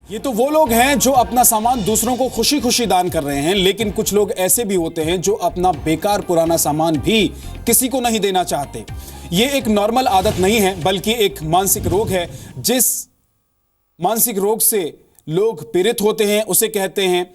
ये तो वो लोग हैं जो अपना सामान दूसरों को खुशी खुशी दान कर रहे हैं, लेकिन कुछ लोग ऐसे भी होते हैं जो अपना बेकार पुराना सामान भी किसी को नहीं देना चाहते। ये एक नॉर्मल आदत नहीं है, बल्कि एक मानसिक रोग है। जिस मानसिक रोग से लोग पीड़ित होते हैं उसे कहते हैं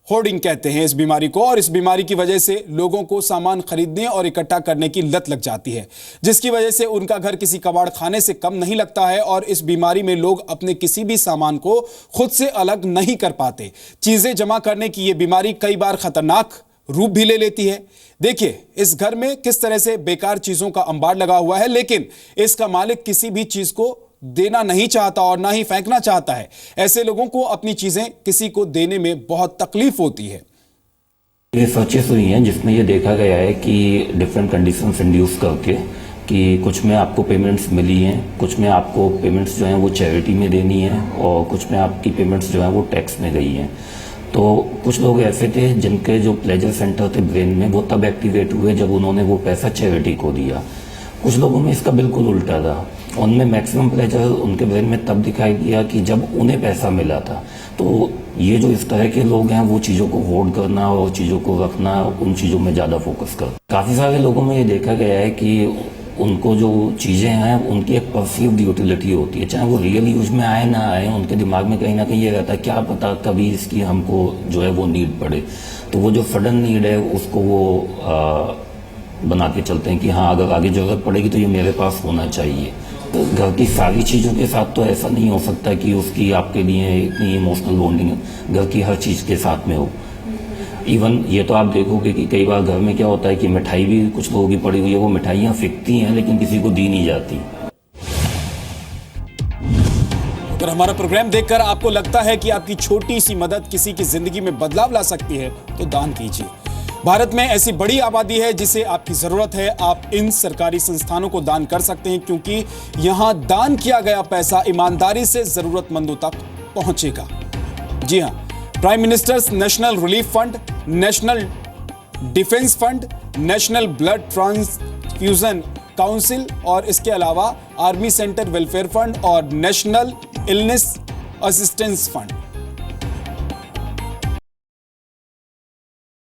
होर्डिंग, कहते हैं इस बीमारी को। और इस बीमारी की वजह से लोगों को सामान खरीदने और इकट्ठा करने की लत लग जाती है, जिसकी वजह से उनका घर किसी कबाड़ खाने से कम नहीं लगता है। और इस बीमारी में लोग अपने किसी भी सामान को खुद से अलग नहीं कर पाते। चीजें जमा करने की यह बीमारी कई बार खतरनाक रूप भी ले लेती है। देखिए इस घर में किस तरह से बेकार चीजों का अंबार लगा हुआ है, लेकिन इसका मालिक किसी भी चीज को देना नहीं चाहता और ना ही फेंकना चाहता है। ऐसे लोगों को अपनी चीजें किसी को देने में बहुत तकलीफ होती है। ये सर्चेस हुई हैं जिसमें ये देखा गया है कि डिफरेंट कंडीशंस इंड्यूस करके कि कुछ में आपको पेमेंट्स मिली हैं, कुछ में आपको पेमेंट्स जो हैं वो चैरिटी में देनी है और कुछ में आपकी पेमेंट्स जो हैं वो टैक्स में गई हैं। तो कुछ लोग ऐसे थे जिनके जो प्लेजर सेंटर थे ब्रेन में वो तब एक्टिवेट हुए जब उन्होंने वो पैसा चैरिटी को दिया। कुछ लोगों में इसका बिल्कुल उल्टा था, उनमें मैक्सिमम प्लेजर उनके ब्रेन में तब दिखाई दिया कि जब उन्हें पैसा मिला था। तो ये जो इस तरह के लोग हैं वो चीज़ों को होल्ड करना और चीज़ों को रखना, उन चीज़ों में ज़्यादा फोकस कर। काफ़ी सारे लोगों में ये देखा गया है कि उनको जो चीज़ें हैं उनकी एक परसीव्ड यूटिलिटी होती है, चाहे वो रियल यूज में आए ना आए, उनके दिमाग में कहीं ना कहीं ये रहता है क्या पता कभी इसकी हमको जो है वो नीड पड़े। तो वो जो सडन नीड है उसको वो बना के चलते हैं कि हाँ अगर आगे ज़रूरत पड़ेगी तो ये मेरे पास होना चाहिए। तो घर की सारी चीज़ों के साथ तो ऐसा नहीं हो सकता कि उसकी आपके लिए इतनी इमोशनल बॉन्डिंग घर की हर चीज़ के साथ में हो। इवन ये तो आप देखोगे कि कई बार घर में क्या होता है कि मिठाई भी कुछ लोगों की पड़ी हुई है, वो मिठाइयाँ फिकती हैं लेकिन किसी को दी नहीं जाती। अगर हमारा प्रोग्राम देखकर आपको लगता है कि आपकी छोटी सी मदद किसी की जिंदगी में बदलाव ला सकती है तो दान कीजिए। भारत में ऐसी बड़ी आबादी है जिसे आपकी जरूरत है। आप इन सरकारी संस्थानों को दान कर सकते हैं, क्योंकि यहां दान किया गया पैसा ईमानदारी से जरूरतमंदों तक पहुंचेगा। जी हां, prime ministers national relief fund, national defence fund, national blood transfusion council और इसके अलावा आर्मी सेंटर वेलफेयर फंड और नेशनल इलनेस असिस्टेंस फंड,